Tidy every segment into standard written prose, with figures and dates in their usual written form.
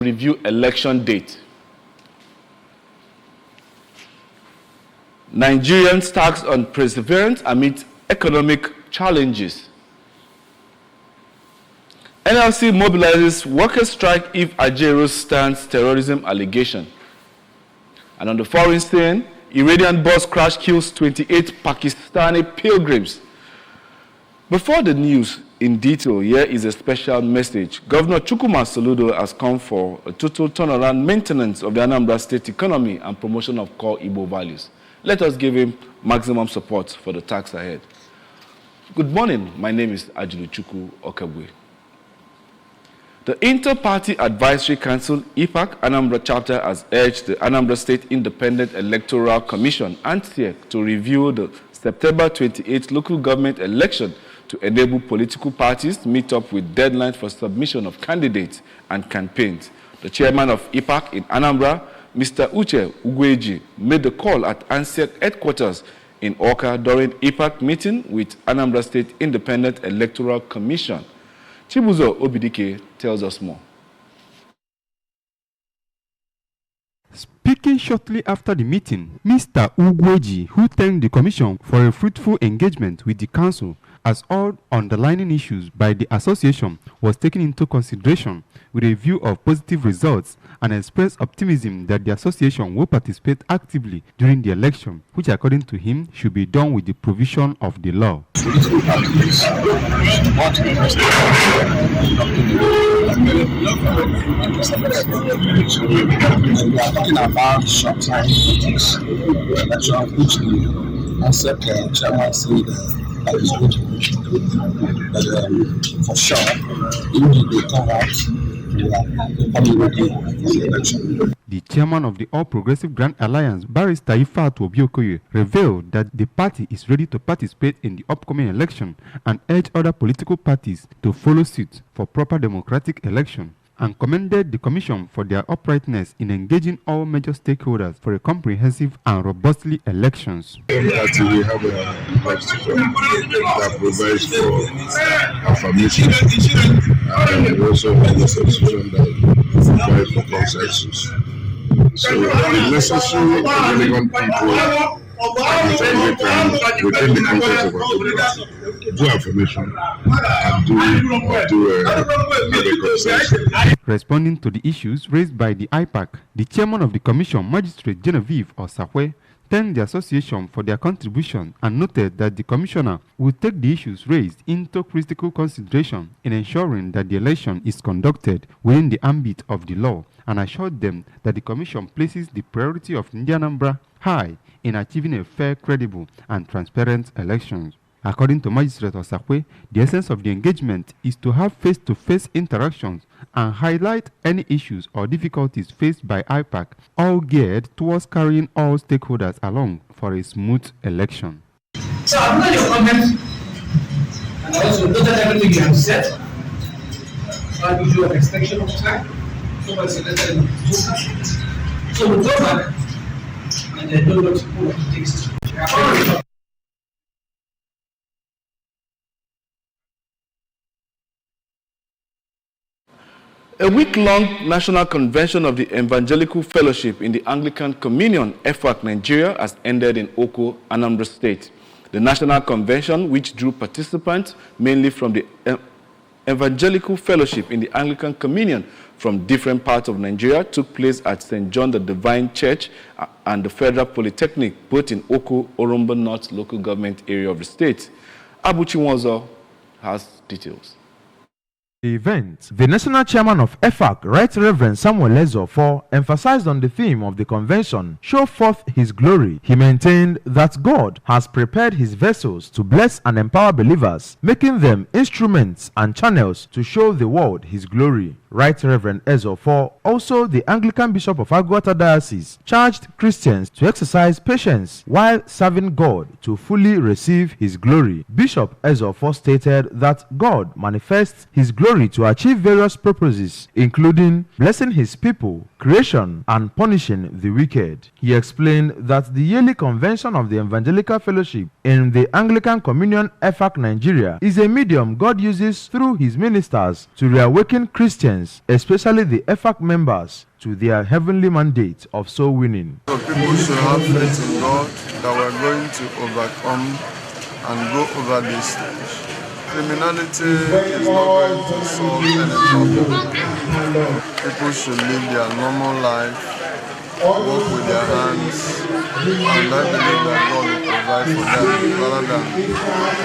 review election date. Nigerians taxed on perseverance amid economic challenges. NLC mobilizes workers' strike if Ajero stands terrorism allegation. And on the foreign scene, Iranian bus crash kills 28 Pakistani pilgrims. Before the news in detail, here is a special message. Governor Chukwuma Soludo has come for a total turnaround maintenance of the Anambra State economy and promotion of core Igbo values. Let us give him maximum support for the task ahead. Good morning. My name is Ajuluchukwu Okabwe. The Inter-Party Advisory Council, IPAC, Anambra Chapter has urged the Anambra State Independent Electoral Commission, ANTSEC, to review the September 28 local government election to enable political parties to meet up with deadlines for submission of candidates and campaigns. The chairman of IPAC in Anambra, Mr. Uche Ugweji, made the call at ANTSEC headquarters in Awka during IPAC meeting with Anambra State Independent Electoral Commission. Chibuzo Obidike tells us more. Speaking shortly after the meeting, Mr. Ugweji, who thanked the Commission for a fruitful engagement with the Council, as all underlying issues by the Association was taken into consideration with a view of positive results, and expressed optimism that the Association will participate actively during the election, which according to him should be done with the provision of the law. We are talking about short-term politics, which the ANTSEC chairman said that is going to but for sure, even if they come out, we are probably ready for the election. The chairman of the All Progressive Grand Alliance, Barrister Ifeatu Obi-Okoye, revealed that the party is ready to participate in the upcoming election and urged other political parties to follow suit for proper democratic election, and commended the Commission for their uprightness in engaging all major stakeholders for a comprehensive and robustly elections. We have a constitution that provides for affirmation, and we also have a constitution that provides for consensus. So the necessary and relevant people within the context of our democracy do affirmation and do have a consensus. Responding to the issues raised by the IPAC, the chairman of the Commission, Magistrate Genevieve Osahwe, thanked the association for their contribution and noted that the commissioner will take the issues raised into critical consideration in ensuring that the election is conducted within the ambit of the law, and assured them that the commission places the priority of Anambra high in achieving a fair, credible, and transparent elections. According to Magistrate Osahwe, the essence of the engagement is to have face-to-face interactions and highlight any issues or difficulties faced by IPAC, all geared towards carrying all stakeholders along for a smooth election. So I've got your comments, and I also noted everything you have said. So I'll give you an extension of time. So we'll go back and then do what it takes. A week-long national convention of the Evangelical Fellowship in the Anglican Communion, EFAC Nigeria, has ended in Oko, Anambra State. The national convention, which drew participants mainly from the Evangelical Fellowship in the Anglican Communion from different parts of Nigeria, took place at St. John the Divine Church and the Federal Polytechnic, both in Oko, Orombo North local government area of the state. Abuchi Nwozo has details. The event, the national chairman of EFAC, Right Reverend Samuel Ezeofor, emphasized on the theme of the convention, show forth his glory. He maintained that God has prepared his vessels to bless and empower believers, making them instruments and channels to show the world his glory. Right Reverend Ezeofor, also the Anglican Bishop of Agwata Diocese, charged Christians to exercise patience while serving God to fully receive his glory. Bishop Ezeofor stated that God manifests his glory to achieve various purposes, including blessing his people, creation, and punishing the wicked. He explained that the yearly convention of the Evangelical Fellowship in the Anglican Communion, EFAC Nigeria, is a medium God uses through his ministers to reawaken Christians Christians, especially the EFAC members, to their heavenly mandate of soul winning. So people should have faith in God that we're going to overcome and go over this stage. Criminality is not going to solve any problem. People should live their normal life, work with their hands, and I believe that God will provide for them rather than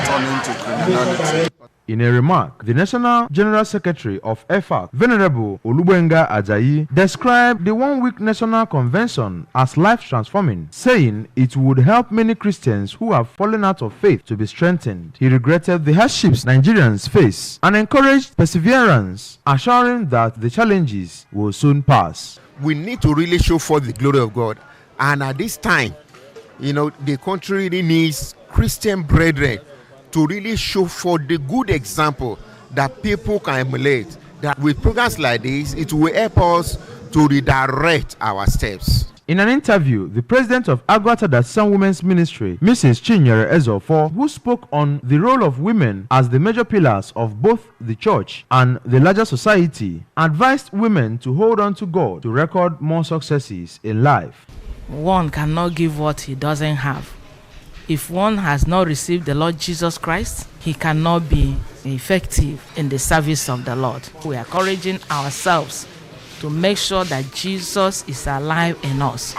turning to criminality. In a remark, the National General Secretary of EFAC, Venerable Olubenga Ajayi, described the one-week national convention as life-transforming, saying it would help many Christians who have fallen out of faith to be strengthened. He regretted the hardships Nigerians face and encouraged perseverance, assuring that the challenges will soon pass. We need to really show forth the glory of God, and at this time, the country really needs Christian brethren to really show for the good example that people can emulate. That with programs like this, it will help us to redirect our steps. In an interview, the president of Agwata Dasan Women's Ministry, Mrs. Chinyere Ezofor, who spoke on the role of women as the major pillars of both the church and the larger society, advised women to hold on to God to record more successes in life. One cannot give what he doesn't have. If one has not received the Lord Jesus Christ, he cannot be effective in the service of the Lord. We are encouraging ourselves to make sure that Jesus is alive in us,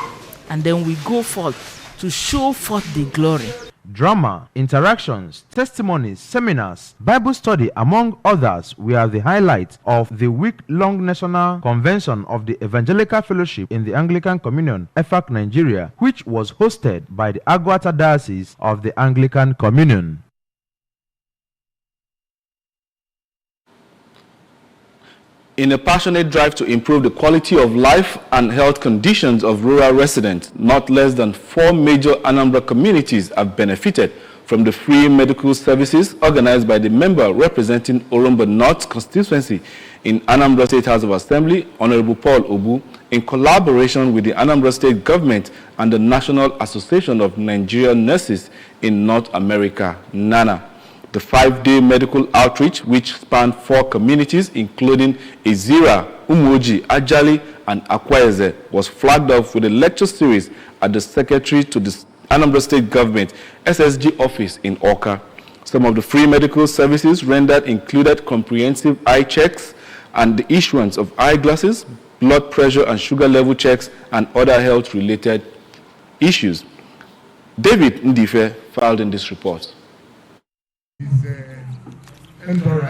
and then we go forth to show forth the glory. Drama, interactions, testimonies, seminars, Bible study, among others, were the highlights of the week-long national convention of the Evangelical Fellowship in the Anglican Communion, EFAC Nigeria, which was hosted by the Agwata Diocese of the Anglican Communion. In a passionate drive to improve the quality of life and health conditions of rural residents, not less than 4 major Anambra communities have benefited from the free medical services organized by the member representing Oromba North constituency in Anambra State House of Assembly, Honorable Paul Obu, in collaboration with the Anambra State Government and the National Association of Nigerian Nurses in North America, NANA. The 5-day medical outreach, which spanned 4 communities, including Izira, Umoji, Ajali, and Akweze, was flagged off with a lecture series at the Secretary to the Anambra State Government SSG office in Awka. Some of the free medical services rendered included comprehensive eye checks and the issuance of eyeglasses, blood pressure and sugar level checks, and other health-related issues. David Ndife filed in this report.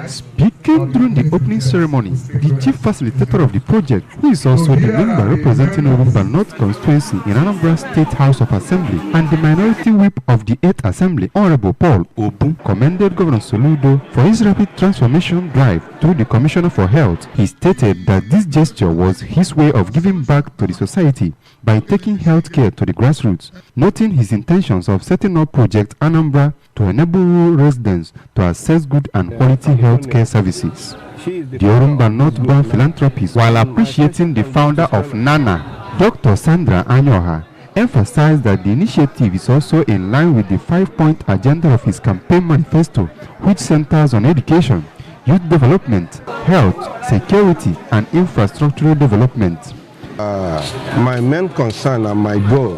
Speaking during the opening ceremony, the chief facilitator of the project, who is also the member representing Oromba North constituency in Anambra State House of Assembly and the minority whip of the 8th Assembly, Honorable Paul Obu, commended Governor Soludo for his rapid transformation drive through the Commissioner for Health. He stated that this gesture was his way of giving back to the society by taking health care to the grassroots, noting his intentions of setting up Project Anambra to enable rural residents to access good and quality health care services. The Oromba North-born philanthropist, while appreciating the founder of NANA, Dr. Sandra Anyoha, emphasized that the initiative is also in line with the 5-point agenda of his campaign manifesto, which centers on education, youth development, health, security, and infrastructural development. My main concern and my goal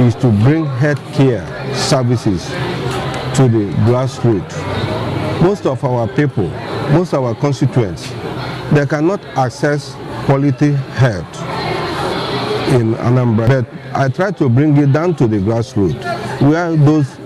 is to bring health care services to the grassroots. Most of our people, most of our constituents, they cannot access quality health in Anambra. But I try to bring it down to the grassroots, where those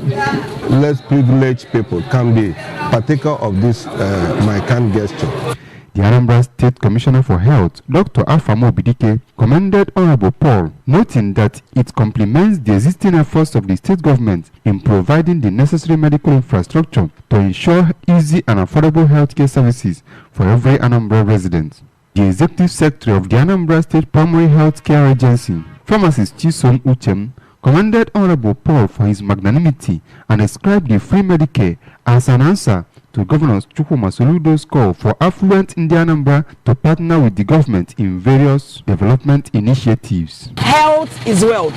less privileged people can be partaker of this my kind gesture. The Anambra State Commissioner for Health, Dr. Afamo Bidike, commended Honorable Paul, noting that it complements the existing efforts of the state government in providing the necessary medical infrastructure to ensure easy and affordable healthcare services for every Anambra resident. The Executive Secretary of the Anambra State Primary Health Care Agency, Pharmacist Chisom Uchem, commended Honorable Paul for his magnanimity and ascribed the free Medicare as an answer to Governor Chukwuma Soludo's call for affluent Indian Anambra to partner with the government in various development initiatives. Health is wealth.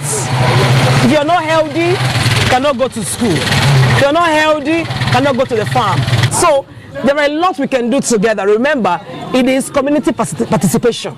If you're not healthy, you cannot go to school. If you're not healthy, you cannot go to the farm. So There are a lot we can do together. Remember, it is community participation.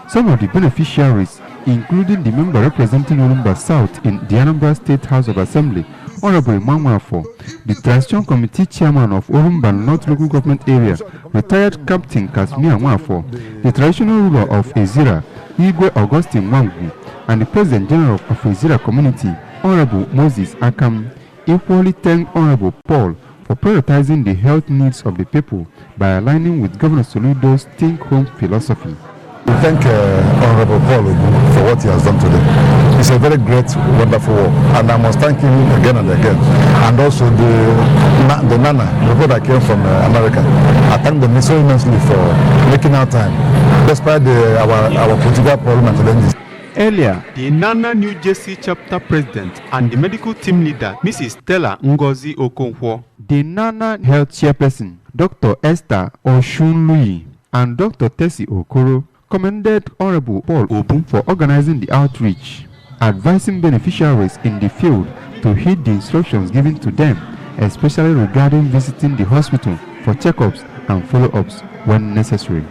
Some of the beneficiaries, including the member representing Orumba South in the Anambra State House of Assembly, Honorable Emmanuel, the Transition Committee Chairman of Orumba North Local Government Area, retired Captain Kasmia Mwafo, the traditional ruler of Ezira, Igwe Augustine Wangu, and the President General of Ezira Community, Honorable Moses Akam, equally thanked Honorable Paul for prioritizing the health needs of the people by aligning with Governor Soludo's think home philosophy. We thank Honorable Paul for what he has done today. It's a very great, wonderful work, and I must thank him again and again. And also the Nana, the people that came from America, I thank them so immensely for making our time, despite our political problem and challenges. Earlier, the Nana New Jersey chapter president and the medical team leader, Mrs. Stella Ngozi Okonkwo, the Nana health chairperson, Dr. Esther Oshunluyi, and Dr. Tessie Okoro, commended Honorable Paul Obu for organizing the outreach, advising beneficiaries in the field to heed the instructions given to them, especially regarding visiting the hospital for checkups and follow-ups when necessary.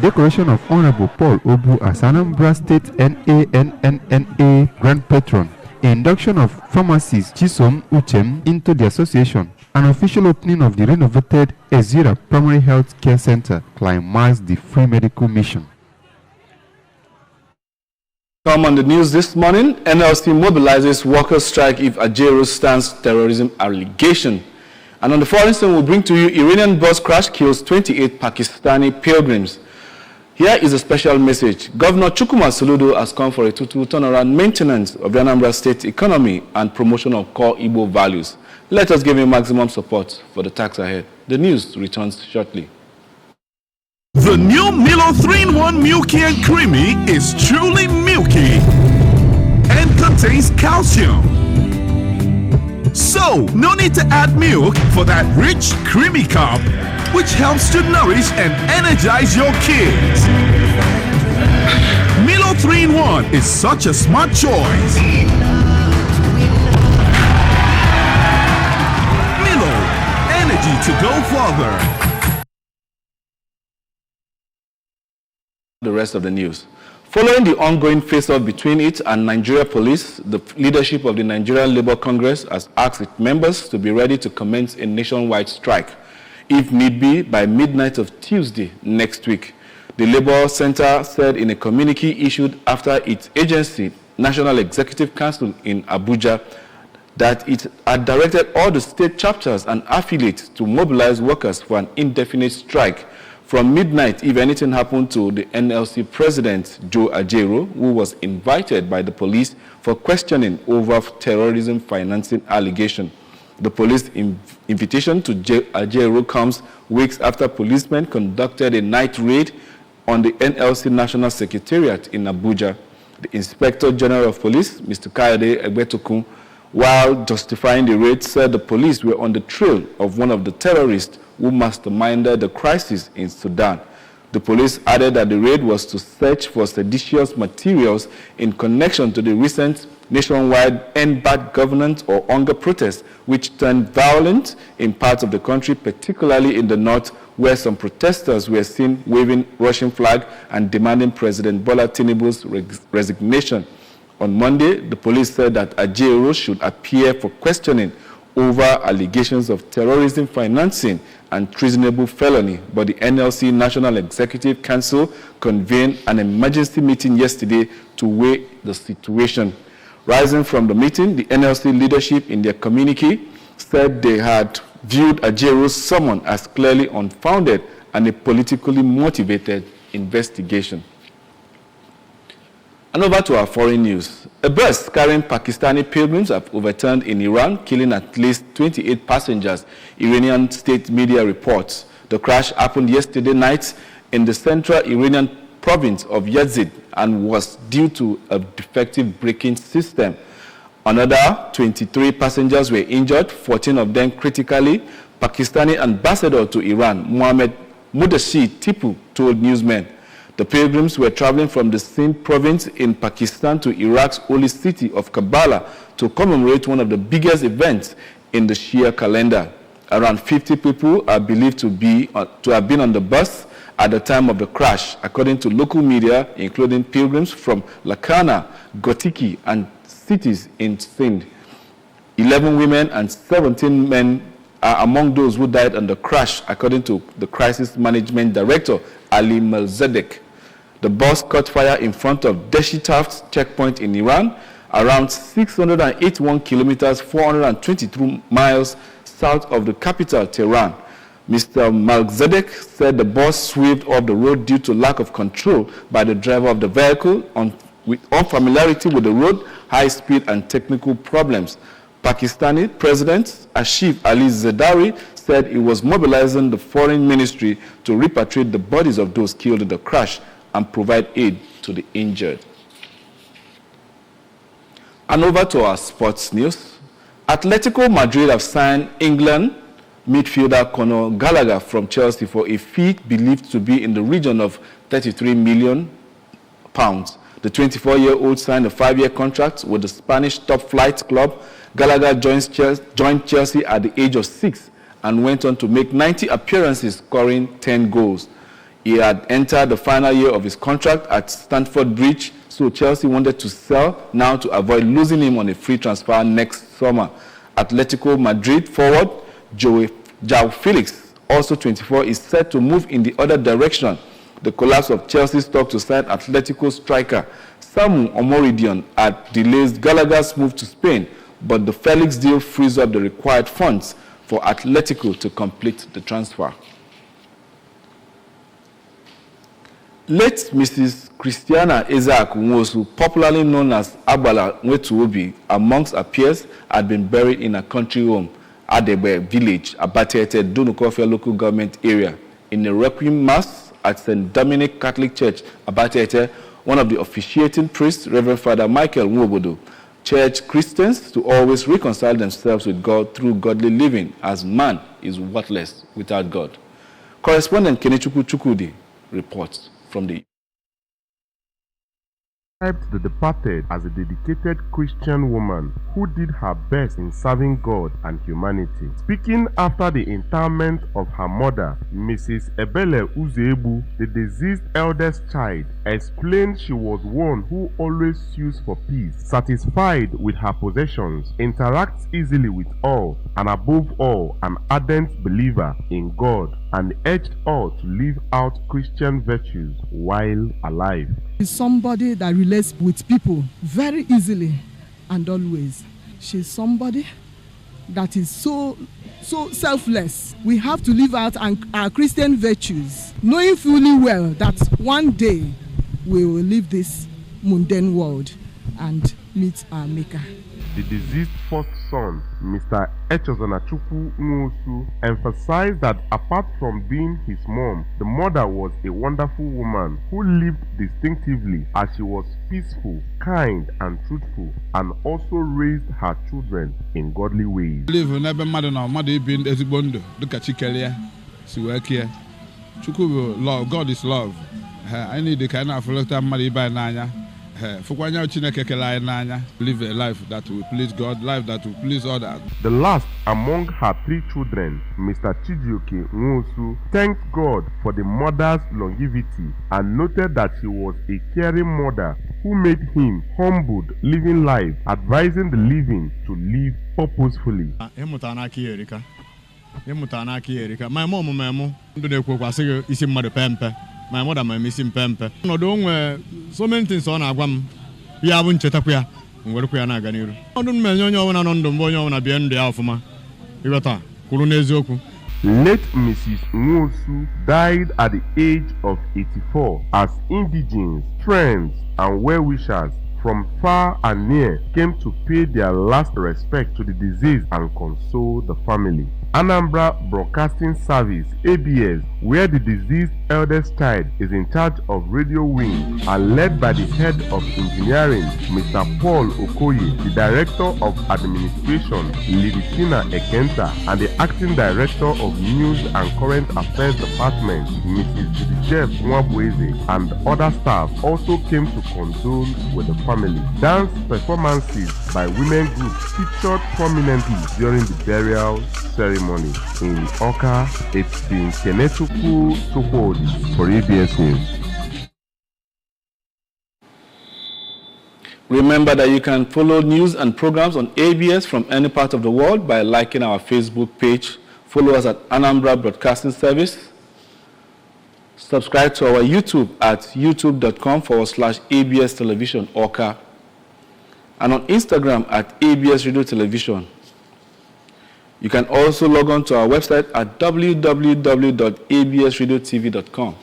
Decoration of Honorable Paul Obu as Anambra State NANNA Grand Patron, induction of pharmacist Chisom Uchem into the association, an official opening of the renovated Ezira Primary Health Care Center climaxed the free medical mission. Come on the news this morning, NLC mobilizes workers' strike if Ajero stands terrorism allegation. And on the foreign scene, we'll bring to you Iranian bus crash kills 28 Pakistani pilgrims. Here is a special message. Governor Chukwuma Soludo has come for a total turnaround maintenance of the Anambra State economy and promotion of core Igbo values. Let us give him maximum support for the task ahead. The news returns shortly. The new Milo 3-in-1 Milky and Creamy is truly milky and contains calcium. So, no need to add milk for that rich, creamy cup, which helps to nourish and energize your kids. Milo 3-in-1 is such a smart choice. Milo, energy to go further. The rest of the news. Following the ongoing face-off between it and Nigeria Police, the leadership of the Nigerian Labour Congress has asked its members to be ready to commence a nationwide strike, if need be, by midnight of Tuesday next week. The Labour Center said in a communique issued after its agency, National Executive Council in Abuja, that it had directed all the state chapters and affiliates to mobilize workers for an indefinite strike from midnight if anything happened to the NLC president, Joe Ajero, who was invited by the police for questioning over terrorism financing allegation. The police invitation to Ajero comes weeks after policemen conducted a night raid on the NLC National Secretariat in Abuja. The Inspector General of Police, Mr. Kayode Egbetokun, while justifying the raid, said the police were on the trail of one of the terrorists who masterminded the crisis in Sudan. The police added that the raid was to search for seditious materials in connection to the recent nationwide End Bad Governance or hunger protests, which turned violent in parts of the country, particularly in the north, where some protesters were seen waving Russian flag and demanding President Bola Tinubu's resignation. On Monday, the police said that Ajero should appear for questioning over allegations of terrorism financing and treasonable felony, but the NLC National Executive Council convened an emergency meeting yesterday to weigh the situation. Rising from the meeting, the NLC leadership in their communique said they had viewed Ajero's summon as clearly unfounded and a politically motivated investigation. And over to our foreign news. A bus carrying Pakistani pilgrims have overturned in Iran, killing at least 28 passengers, Iranian state media reports. The crash happened yesterday night in the central Iranian province of Yazid and was due to a defective braking system. Another 23 passengers were injured, 14 of them critically. Pakistani ambassador to Iran, Mohammed Mudassir Tipu, told newsmen. The pilgrims were traveling from the Sindh province in Pakistan to Iraq's holy city of Karbala to commemorate one of the biggest events in the Shia calendar. Around 50 people are believed to have been on the bus at the time of the crash, according to local media, including pilgrims from Lakana, Gotiki, and cities in Sindh. 11 women and 17 men are among those who died on the crash, according to the Crisis Management Director, Ali Melzadek. The bus caught fire in front of Deshitaft checkpoint in Iran, around 681 kilometers, 422 miles south of the capital, Tehran. Mr. Melzadek said the bus swerved off the road due to lack of control by the driver of the vehicle, with unfamiliarity with the road, high speed, and technical problems. Pakistani President Asif Ali Zardari said he was mobilizing the foreign ministry to repatriate the bodies of those killed in the crash and provide aid to the injured. And over to our sports news. Atletico Madrid have signed England midfielder Conor Gallagher from Chelsea for a fee believed to be in the region of £33 million. The 24-year-old signed a 5-year contract with the Spanish top-flight club. Gallagher joined Chelsea at the age of 6 and went on to make 90 appearances, scoring 10 goals. He had entered the final year of his contract at Stamford Bridge, so Chelsea wanted to sell now to avoid losing him on a free transfer next summer. Atletico Madrid forward João Felix, also 24, is set to move in the other direction. The collapse of Chelsea's talk to sign Atletico striker Samu Omoridion delays Gallagher's move to Spain, but the Felix deal frees up the required funds for Atletico to complete the transfer. Late Mrs. Christiana Isaac Nwosu, popularly known as Agbala Nwetuobi, amongst her peers, had been buried in her country home, Adebe village, Abatete, Dunukofia local government area. In a requiem mass at St. Dominic Catholic Church, Abatete, one of the officiating priests, Reverend Father Michael Nwobodo, charged Christians to always reconcile themselves with God through godly living, as man is worthless without God. Correspondent Kenichukwu Chukwudi reports from the The departed as a dedicated Christian woman who did her best in serving God and humanity. Speaking after the interment of her mother, Mrs. Ebele Uzebu, the deceased eldest child, explained she was one who always sues for peace, satisfied with her possessions, interacts easily with all, and above all, an ardent believer in God, and urged all to live out Christian virtues while alive. She's somebody that relates with people very easily and always. She's somebody that is so selfless. We have to live out our Christian virtues, knowing fully well that one day we will leave this mundane world and meet our Maker. The deceased first son, Mr. Echozonachukwu Nwosu, emphasized that apart from being his mom, the mother was a wonderful woman who lived distinctively as she was peaceful, kind, and truthful, and also raised her children in godly ways. Live n'ebe mmadụ na mmadụ ibi ezigbo ndụ dịka Chikelia si wee kie. Chukwu bụ love, God is love. I need ka na-afụlọta mmadụ ibe anyị n'anya. Live a life that will please God, life that will please others. The last among her 3 children, Mr. Chijioke Nwosu, thanked God for the mother's longevity and noted that she was a caring mother who made him humbled, living life, advising the living to live purposefully. My mom, my mother, my missing pempe. No, don't so many things on Agam. We haven't chetaquia, and work we are not going to. I don't mean you on the boy on a bien de Alfama. Ivata, Kulunezoku. Late Mrs. Nwosu died at the age of 84 as indigents, friends, and well-wishers from far and near came to pay their last respect to the deceased and console the family. Anambra Broadcasting Service, ABS, where the deceased eldest child, is in charge of radio wing and led by the head of engineering, Mr. Paul Okoye, the director of administration, Lidisina Ekenta, and the acting director of news and current affairs department, Mrs. Jeff Nwabweze, and other staff also came to condole with the family. Dance performances by women groups featured prominently during the burial ceremony. In Oka, it's been Kenechukwu Chukwudi for ABS News. Remember that you can follow news and programs on ABS from any part of the world by liking our Facebook page. Follow us at Anambra Broadcasting Service. Subscribe to our YouTube at youtube.com/ABS Television Oka. And on Instagram at ABS Radio Television. You can also log on to our website at www.absradiotv.com.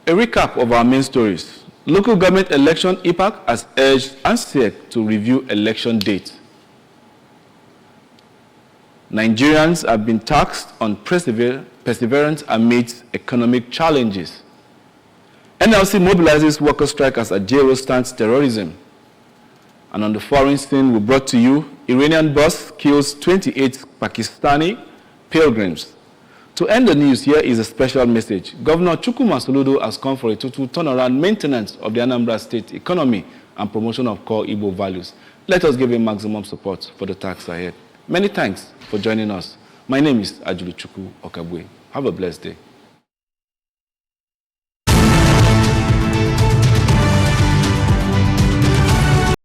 A recap of our main stories. Local government election IPAC has urged ANSEC to review election date. Nigerians have been taxed on perseverance amidst economic challenges. NLC mobilizes worker strikers at Ajero stance terrorism. And on the foreign scene, we brought to you, Iranian bus kills 28 Pakistani pilgrims. To end the news, here is a special message. Governor Chukwuma Soludo has come for a total turnaround maintenance of the Anambra State economy and promotion of core Igbo values. Let us give him maximum support for the task ahead. Many thanks for joining us. My name is Ajulu Chukwu Okabwe. Have a blessed day.